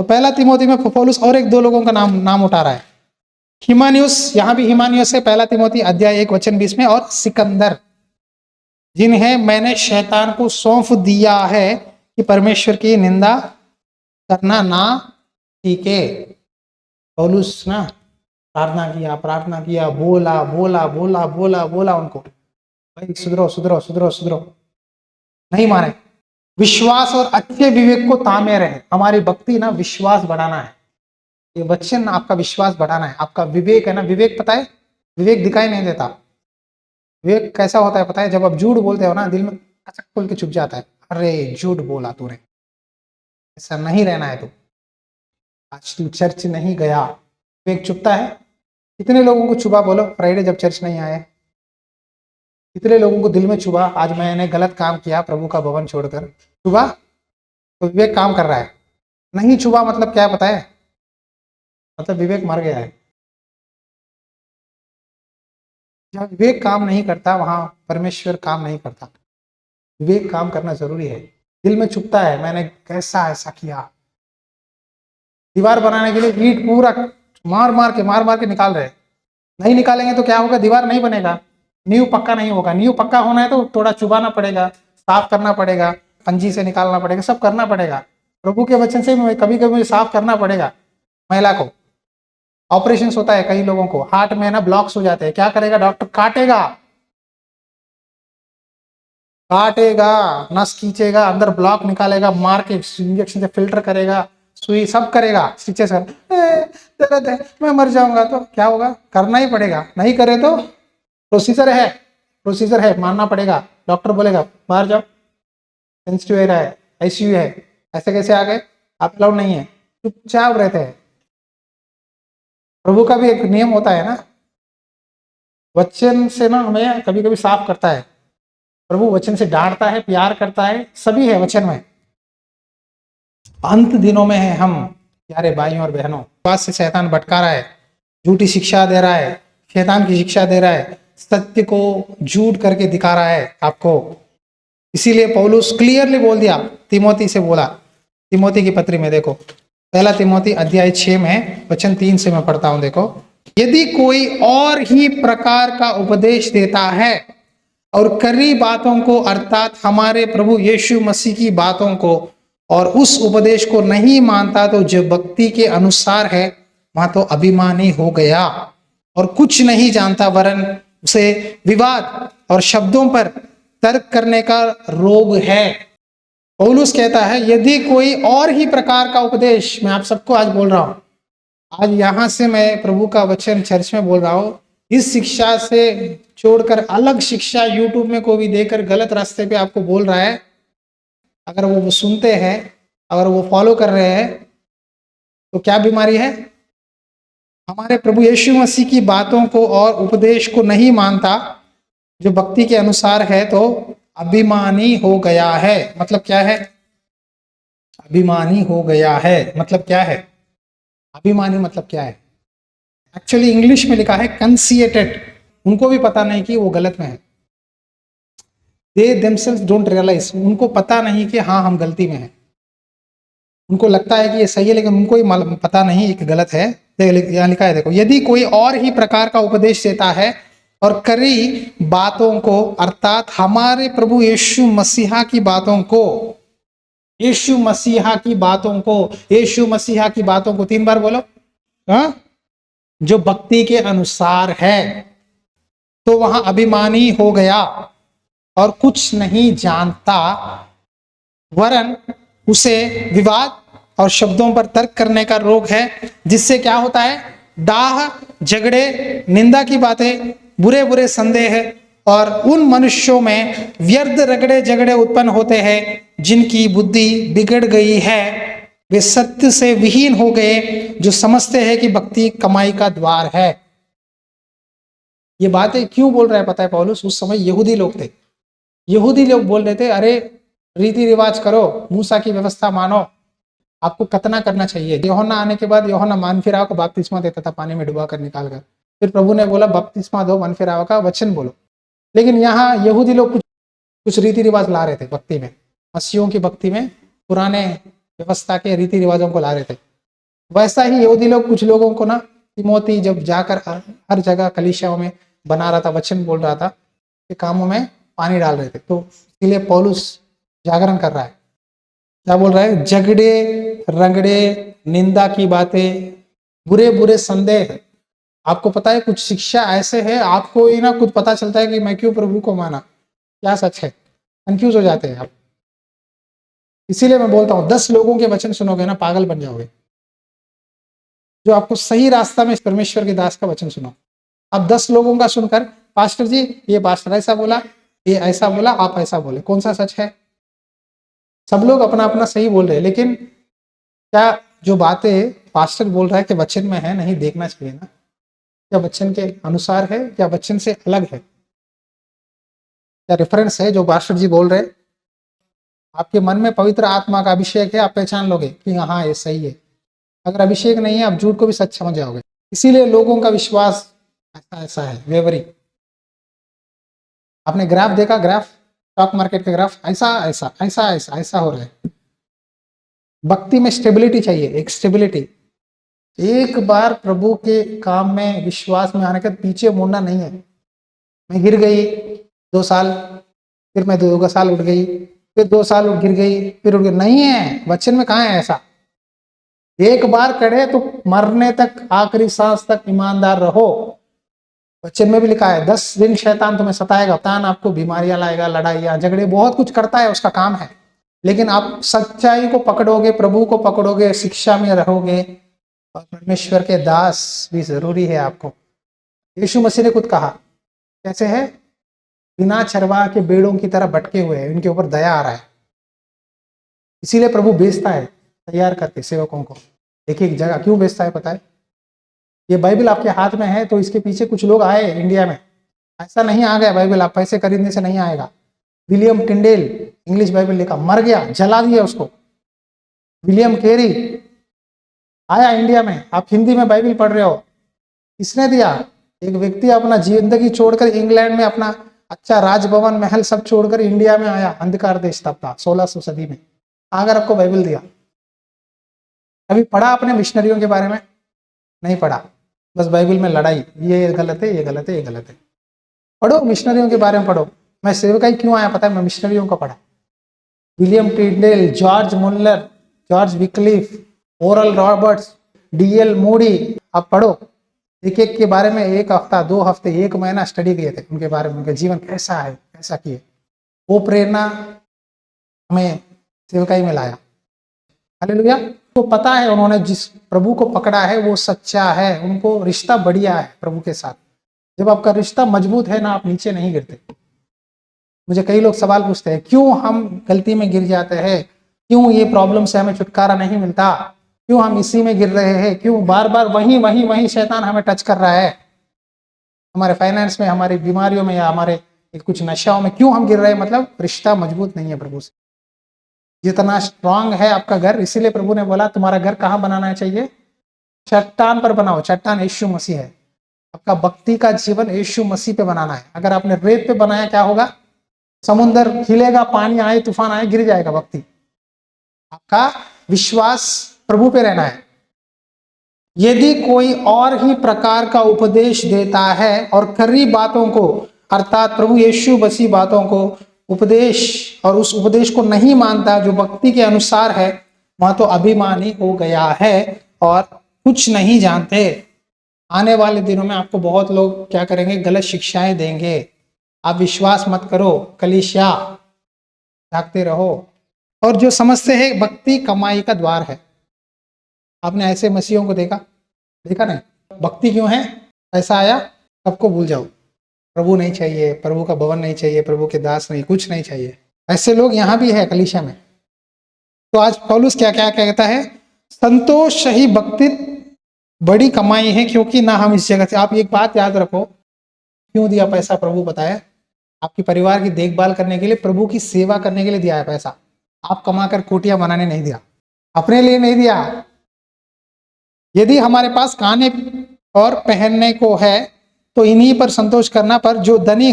पहला तिमोथी में पौलुस और एक दो लोगों का नाम उठा रहा है। हिमानियुस, यहां भी हिमानियुस है, पहला तिमोथी अध्याय 1 वचन 20 में, और सिकंदर, जिन्हें मैंने शैतान को सौंप दिया है कि परमेश्वर की निंदा करना ना सीखे। पौलुस ना प्रार्थना किया, बोला बोला बोला बोला बोला उनको, भाई सुधरो सुधरो सुधरो सुधरो, नहीं माने। विश्वास और अच्छे विवेक को तामे रहे। हमारी भक्ति ना विश्वास बढ़ाना है, ये वचन आपका विश्वास बढ़ाना है। आपका विवेक है ना, विवेक पता है, विवेक दिखाई नहीं देता। विवेक कैसा होता है पता है, जब आप झूठ बोलते हो ना, दिल में कचक खोल के चुप जाता है, अरे झूठ बोला तूने, ऐसा नहीं रहना है। तू आज तू चर्च नहीं गया, विवेक चुपता है। कितने लोगों को चुभा, बोलो फ्राइडे जब चर्च नहीं आए? कितने लोगों को दिल में चुभा, आज मैंने गलत काम किया प्रभु का भवन छोड़कर? चुभा तो विवेक काम कर रहा है। नहीं चुभा मतलब क्या पता है, मतलब विवेक मर गया है। जब विवेक काम नहीं करता वहां परमेश्वर काम नहीं करता। विवेक काम करना जरूरी है। दिल में चुभता है, मैंने कैसा ऐसा किया। दीवार बनाने के लिए ईंट पूरा मार मार के निकाल रहे, नहीं निकालेंगे तो क्या होगा, दीवार नहीं बनेगा, नींव पक्का नहीं होगा। नींव पक्का होना है तो थोड़ा चुबाना पड़ेगा, साफ करना पड़ेगा, पंजी से निकालना पड़ेगा, सब करना पड़ेगा। प्रभु के वचन से कभी कभी साफ करना पड़ेगा। महिला को ऑपरेशन होता है, कई लोगों को हार्ट में ना ब्लॉक्स हो जाते हैं, क्या करेगा डॉक्टर? काटेगा, नस खींचेगा, अंदर ब्लॉक निकालेगा, मार के इंजेक्शन से फिल्टर करेगा, सुई सब करेगा, स्टिचेस दर्द है, मैं मर जाऊंगा तो क्या होगा? करना ही पड़ेगा, नहीं करे तो प्रोसीजर है, मानना पड़ेगा। डॉक्टर बोलेगा बाहर जाओ, सेंसिटिव एरिया है, आईसीयू है। ऐसे कैसे आ गए? आप अलाउड नहीं है, चुपचाप रहते हैं। प्रभु का भी एक नियम होता है ना, वचन से ना हमें कभी कभी साफ करता है। प्रभु वचन से डांटता है, प्यार करता है, सभी है वचन में। अंत दिनों में है हम, प्यारे भाइयों और बहनों। पास से शैतान भटका रहा है, झूठी शिक्षा दे रहा है, शैतान की शिक्षा दे रहा है, सत्य को झूठ करके दिखा रहा है आपको। इसीलिए पौलुस क्लियरली बोल दिया, तिमोथी से बोला, तिमोथी की पत्री में देखो, पहला तिमोथी अध्याय 6 में वचन 3 से मैं पढ़ता हूं, देखो। यदि कोई और ही प्रकार का उपदेश देता है और कड़ी बातों को, अर्थात हमारे प्रभु यीशु मसीह की बातों को, और उस उपदेश को नहीं मानता, तो जो भक्ति के अनुसार है वहां तो अभिमानी हो गया और कुछ नहीं जानता, वरन उसे विवाद और शब्दों पर तर्क करने का रोग है। पौलुस कहता है यदि कोई और ही प्रकार का उपदेश, मैं आप सबको आज बोल रहा हूं, आज यहां से मैं प्रभु का वचन चर्च में बोल रहा हूं, इस शिक्षा से छोड़कर अलग शिक्षा यूट्यूब में कोई भी देकर गलत रास्ते पे आपको बोल रहा है, अगर वो सुनते हैं, अगर वो फॉलो कर रहे हैं, तो क्या बीमारी है? हमारे प्रभु यीशु मसीह की बातों को और उपदेश को नहीं मानता, जो भक्ति के अनुसार है, तो अभिमानी हो गया है। मतलब क्या है? अभिमानी हो गया है मतलब क्या है? अभिमानी मतलब क्या है? एक्चुअली इंग्लिश में लिखा है कंसिएटेड। उनको भी पता नहीं कि वो गलत में है। दे देमसेल्व्स डोंट रियलाइज, उनको पता नहीं कि हाँ हम गलती में हैं। उनको लगता है कि ये सही है, लेकिन उनको ही पता नहीं कि गलत है। यहाँ लिखा है देखो, यदि कोई और ही प्रकार का उपदेश देता है और कड़ी बातों को, अर्थात हमारे प्रभु यीशु मसीहा की बातों को, यीशु मसीहा की बातों को, यीशु मसीहा की बातों को 3 बार बोलो, हाँ, जो भक्ति के अनुसार है, तो वहां अभिमानी हो गया और कुछ नहीं जानता, वरन उसे विवाद और शब्दों पर तर्क करने का रोग है, जिससे क्या होता है? डाह, झगड़े, निंदा की बातें, बुरे बुरे संदेह, और उन मनुष्यों में व्यर्थ रगड़े झगड़े उत्पन्न होते हैं जिनकी बुद्धि बिगड़ गई है। वे सत्य से विहीन हो गए, जो समझते हैं कि भक्ति कमाई का द्वार है। ये बातें क्यों बोल रहा है पता है पौलुस? उस समय यहूदी लोग थे, यहूदी लोग बोल रहे थे, अरे रीति रिवाज करो, मूसा की व्यवस्था मानो, आपको कतना करना चाहिए। यूहन्ना आने के बाद यूहन्ना मन फिराव का बपतिस्मा देता था, पानी में डुबा कर निकाल कर। फिर प्रभु ने बोला बपतिस्मा दो, मन फिराव का वचन बोलो। लेकिन यहाँ यहूदी लोग कुछ रीति रिवाज ला रहे थे भक्ति में, मसीहों की भक्ति में, पुराने व्यवस्था के रीति रिवाजों को ला रहे थे। वैसा ही यहूदी लोग कुछ लोगों को ना, तिमोथी जब जाकर हर जगह कलीसियाओं में बना रहा था, वचन बोल रहा था, के कामों में पानी डाल रहे थे। तो इसलिए पौलुस जागरण कर रहा है, क्या बोल रहा है? झगड़े रगड़े, निंदा की बातें, बुरे बुरे संदेह। आपको पता है कुछ शिक्षा ऐसे है, आपको ही ना खुद पता चलता है कि मैं क्यों प्रभु को माना, क्या सच है, कंफ्यूज हो जाते हैं आप। इसीलिए मैं बोलता हूँ 10 लोगों के वचन सुनोगे ना, पागल बन जाओगे। जो आपको सही रास्ता में परमेश्वर के दास का वचन सुनो। अब 10 लोगों का सुनकर, पास्टर जी ये पास्टर ऐसा बोला, ये ऐसा बोला, आप ऐसा बोले, कौन सा सच है? सब लोग अपना अपना सही बोल रहे हैं, लेकिन क्या जो बातें पास्टर बोल रहा है कि वचन में है, नहीं देखना चाहिए ना? क्या वचन के अनुसार है, क्या वचन से अलग है, क्या रेफरेंस है जो पास्टर जी बोल रहे? आपके मन में पवित्र आत्मा का अभिषेक है, आप पहचान लोगे कि हाँ ये सही है। अगर अभिषेक नहीं है, आप झूठ को भी सच समझ जाओगे। इसीलिए लोगों का विश्वास ऐसा ऐसा है, वेवरी। आपने ग्राफ देखा, ग्राफ, स्टॉक मार्केट का ग्राफ, ऐसा ऐसा ऐसा ऐसा ऐसा हो रहा है। भक्ति में स्टेबिलिटी चाहिए, एक स्टेबिलिटी। एक बार प्रभु के काम में विश्वास में आने के पीछे मुड़ना नहीं है। मैं गिर गई 2 साल, फिर मैं 2 साल उठ गई, फिर 2 साल गिर गई, फिर उठ गई, नहीं है। वचन में कहाँ है ऐसा? एक बार कड़े तो मरने तक, आखिरी सांस तक ईमानदार रहो। वचन में भी लिखा है 10 दिन शैतान तुम्हें सताएगा, शैतान आपको बीमारियां लाएगा, लड़ाइयां झगड़े, बहुत कुछ करता है, उसका काम है। लेकिन आप सच्चाई को पकड़ोगे, प्रभु को पकड़ोगे, शिक्षा में रहोगे, और परमेश्वर के दास भी जरूरी है आपको। यीशु मसीह ने खुद कहा, कैसे है? बिना चरवाह के भेड़ों की तरह भटके हुए हैं, इनके ऊपर दया आ रहा है। इसीलिए प्रभु भेजता है तैयार करके सेवकों को एक एक जगह। क्यों भेजता है पता है? ये बाइबल आपके हाथ में है तो इसके पीछे कुछ लोग आए इंडिया में। ऐसा नहीं आ गया बाइबल, आप पैसे खरीदने से नहीं आएगा। विलियम टिंडेल इंग्लिश बाइबल लिखा, मर गया, जला दिया उसको। विलियम कैरी आया इंडिया में, आप हिंदी में बाइबल पढ़ रहे हो, किसने दिया? एक व्यक्ति अपना जिंदगी छोड़कर इंग्लैंड में अपना अच्छा राजभवन महल सब छोड़कर इंडिया में आया, अंधकार देश तब था 1600 सदी में, आकर आपको बाइबल दिया। अभी पढ़ा आपने मिशनरियों के बारे में? नहीं पढ़ा, बस बाइबल में लड़ाई, ये गलत है, ये गलत है, ये गलत है। पढ़ो, मिशनरियों के बारे में पढ़ो। मैं सेवकाई क्यों आया पता है? मैं मिशनरियों का पढ़ा। William Tyndale, George Muller, George Wycliffe, Oral Roberts, DL Moody, आप पढ़ो। एक एक के बारे में 1 हफ्ता, 2 हफ्ते, 1 महीना स्टडी किए थे उनके बारे में, उनका जीवन कैसा है, कैसा किए। वो प्रेरणा हमें सेवकाई में लाया। हालेलुया। तो पता है उन्होंने जिस प्रभु को पकड़ा है वो सच्चा है, उनको रिश्ता बढ़िया है प्रभु के साथ। जब आपका रिश्ता मजबूत है ना, आप नीचे नहीं गिरते। मुझे कई लोग सवाल पूछते हैं, क्यों हम गलती में गिर जाते हैं, क्यों ये प्रॉब्लम से हमें छुटकारा नहीं मिलता, क्यों हम इसी में गिर रहे हैं, क्यों बार बार वही शैतान हमें टच कर रहा है, हमारे फाइनेंस में, हमारी बीमारियों में, या हमारे कुछ नशाओं में क्यों हम गिर रहे हैं? मतलब रिश्ता मजबूत नहीं है प्रभु से। जितना स्ट्रांग है आपका घर, इसीलिए प्रभु ने बोला तुम्हारा घर कहाँ बनाना चाहिए? चट्टान पर बनाओ। चट्टान यीशु मसीह है। आपका भक्ति का जीवन यीशु मसीह पे बनाना है। अगर आपने रेत पे बनाया, क्या होगा? समुद्र हिलेगा, पानी आए, तूफान आए, गिर जाएगा भक्ति। आपका विश्वास प्रभु पे रहना है। यदि कोई और ही प्रकार का उपदेश देता है और खरी बातों को, अर्थात प्रभु यीशु मसीह बातों को उपदेश, और उस उपदेश को नहीं मानता जो भक्ति के अनुसार है, वहां तो अभिमानी हो गया है और कुछ नहीं जानते। आने वाले दिनों में आपको बहुत लोग क्या करेंगे? गलत शिक्षाएं देंगे। आप विश्वास मत करो, कलीसिया जागते रहो। और जो समझते हैं भक्ति कमाई का द्वार है, आपने ऐसे मसीहों को देखा नहीं? भक्ति क्यों है? पैसा आया, सबको भूल जाओ, प्रभु नहीं चाहिए, प्रभु का भवन नहीं चाहिए, प्रभु के दास नहीं, कुछ नहीं चाहिए। ऐसे लोग यहाँ भी है कलीसिया में। तो आज पौलुस क्या क्या कहता है? संतोष ही भक्ति बड़ी कमाई है, क्योंकि ना हम इस जगह से। आप एक बात याद रखो, क्यों दिया पैसा? प्रभु बताया, आपके परिवार की देखभाल करने के लिए, प्रभु की सेवा करने के लिए दिया है पैसा। आप कमाकर कोटियां बनाने नहीं दिया, अपने लिए नहीं दिया। यदि हमारे पास खाने और पहनने को है तो इन्हीं पर संतोष करना, पर जो धनी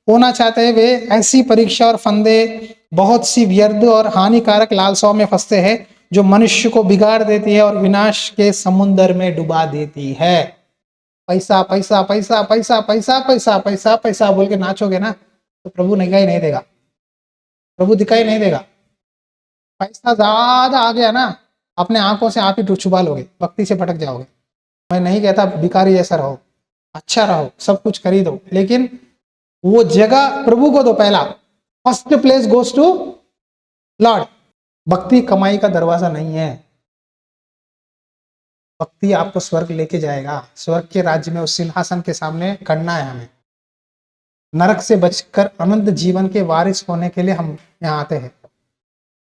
होना चाहते हैं वे ऐसी परीक्षा और फंदे, बहुत सी व्यर्थ और हानिकारक लालसाओं में फंसते हैं जो मनुष्य को बिगाड़ देती है और विनाश के समुद्र में डुबा देती है। पैसा पैसा पैसा पैसा पैसा पैसा पैसा पैसा बोल के नाचोगे ना तो प्रभु दिखाई नहीं देगा, प्रभु दिखाई नहीं देगा। पैसा ज्यादा आ गया ना, अपने आंखों से आप ही छुपा लोगे, भक्ति से भटक जाओगे। मैं नहीं कहता भिखारी जैसा रहो, अच्छा रहो, सब कुछ खरीदो, लेकिन वो जगह प्रभु को दो पहला। First place goes to lord. भक्ति कमाई का दरवाजा नहीं है। भक्ति आपको स्वर्ग लेके जाएगा, स्वर्ग के राज्य में उस सिंहासन के सामने खड़ना है हमें। नरक से बचकर अनंत जीवन के वारिस होने के लिए हम यहाँ आते हैं।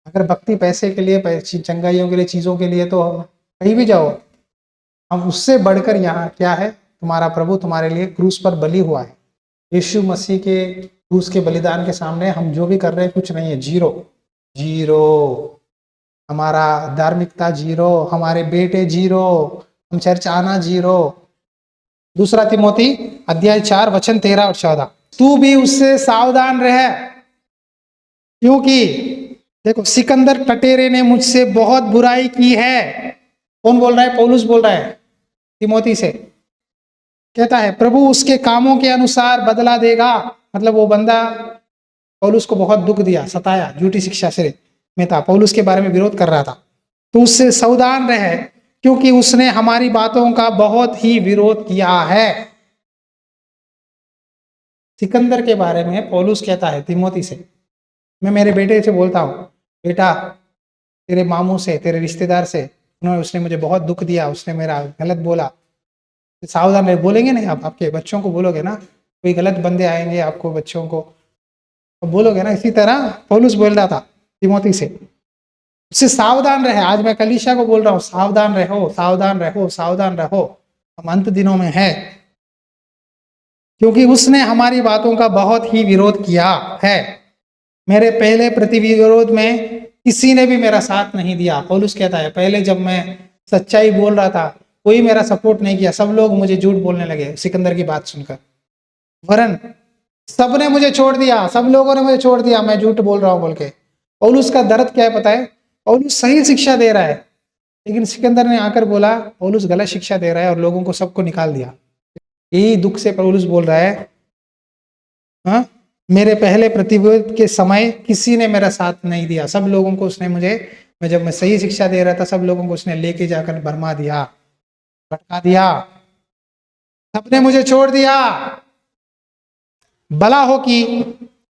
अगर भक्ति पैसे के लिए, चंगाइयों के लिए, चीजों के लिए, तो कहीं भी जाओ, हम उससे बढ़कर यहाँ क्या है, तुम्हारा प्रभु तुम्हारे लिए क्रूस पर बलि हुआ है। यीशु मसीह के क्रूस के बलिदान के सामने हम जो भी कर रहे हैं कुछ नहीं है, जीरो जीरो। हमारा धार्मिकता जीरो, हमारे बेटे जीरो, हम चर्च आना जीरो। दूसरा तिमोथी अध्याय 4 वचन 13 और 14, तू भी उससे सावधान रह, क्योंकि देखो सिकंदर टटेरे ने मुझसे बहुत बुराई की है। कौन बोल रहा है? पौलुस बोल रहा है तिमोथी से। कहता है प्रभु उसके कामों के अनुसार बदला देगा। मतलब वो बंदा पौलुस को बहुत दुख दिया, सताया, झूठी शिक्षा से में था, पौलुस के बारे में विरोध कर रहा था। तो उससे सावधान रहे, क्योंकि उसने हमारी बातों का बहुत ही विरोध किया है। सिकंदर के बारे में पौलुस कहता है तिमोथी से, मैं मेरे बेटे से बोलता हूँ, बेटा तेरे मामू से, तेरे रिश्तेदार से उसने मुझे बहुत दुख दिया, उसने मेरा गलत बोला, सावधान रहे। बोलेंगे नहीं आप, आपके बच्चों को बोलोगे ना, कोई गलत बंदे आएंगे आपको, बच्चों को तो बोलोगे ना। इसी तरह पौलुस बोल रहा था तिमोथी से, उससे सावधान रहे। आज मैं कलीसिया को बोल रहा हूँ, सावधान रहो, सावधान रहो, सावधान रहो, हम अंत दिनों में है, क्योंकि उसने हमारी बातों का बहुत ही विरोध किया है। मेरे पहले प्रतिविरोध में किसी ने भी मेरा साथ नहीं दिया। पौलुस कहता है पहले जब मैं सच्चाई बोल रहा था कोई मेरा सपोर्ट नहीं किया, सब लोग मुझे झूठ बोलने लगे सिकंदर की बात सुनकर। वरन सबने मुझे छोड़ दिया, सब लोगों ने मुझे छोड़ दिया, मैं झूठ बोल रहा हूं बोल के। पौलुस का दर्द क्या है पता है? पौलुस सही शिक्षा दे रहा है, लेकिन सिकंदर ने आकर बोला पौलुस गलत शिक्षा दे रहा है और लोगों को सबको निकाल दिया। यही दुख से पौलुस बोल रहा है, हाँ, मेरे पहले प्रतिरोध के समय किसी ने मेरा साथ नहीं दिया, सब लोगों को उसने जब मैं सही शिक्षा दे रहा था सब लोगों को उसने लेके जाकर भरमा दिया, भटका दिया, सबने मुझे छोड़ दिया। भला हो कि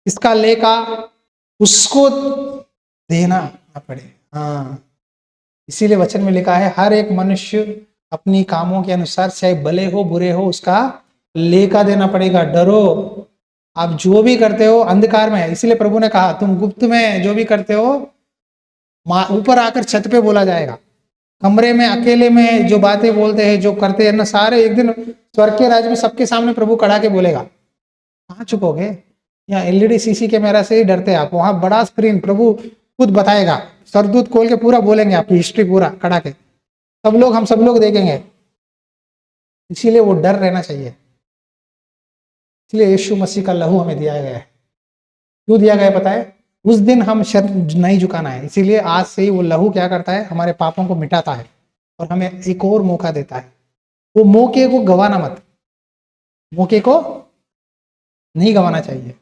इसका लेखा उसको देना ना पड़े। हाँ, इसीलिए वचन में लिखा है हर एक मनुष्य अपनी कामों के अनुसार, चाहे भले हो बुरे हो, उसका लेखा देना पड़ेगा। डरो, आप जो भी करते हो अंधकार में है, इसीलिए प्रभु ने कहा तुम गुप्त में जो भी करते हो ऊपर आकर छत पे बोला जाएगा। कमरे में अकेले में जो बातें बोलते हैं, जो करते हैं ना, सारे एक दिन स्वर्ग के राज्य में सबके सामने प्रभु खड़ा के बोलेगा। कहाँ छुपोगे? यहाँ एलईडी सीसी कैमरा से ही डरते हैं आप, वहां बड़ा स्क्रीन प्रभु खुद बताएगा, सरदूत खोल के पूरा बोलेंगे आपकी हिस्ट्री पूरा खड़ा के, हम सब लोग देखेंगे। इसीलिए वो डर रहना चाहिए। इसलिए यीशु मसीह का लहू हमें दिया गया है। क्यों दिया गया पता है? उस दिन हम शर नहीं झुकाना है, इसीलिए आज से ही वो लहू क्या करता है, हमारे पापों को मिटाता है और हमें एक और मौका देता है। वो मौके को गंवाना मत, मौके को नहीं गंवाना चाहिए।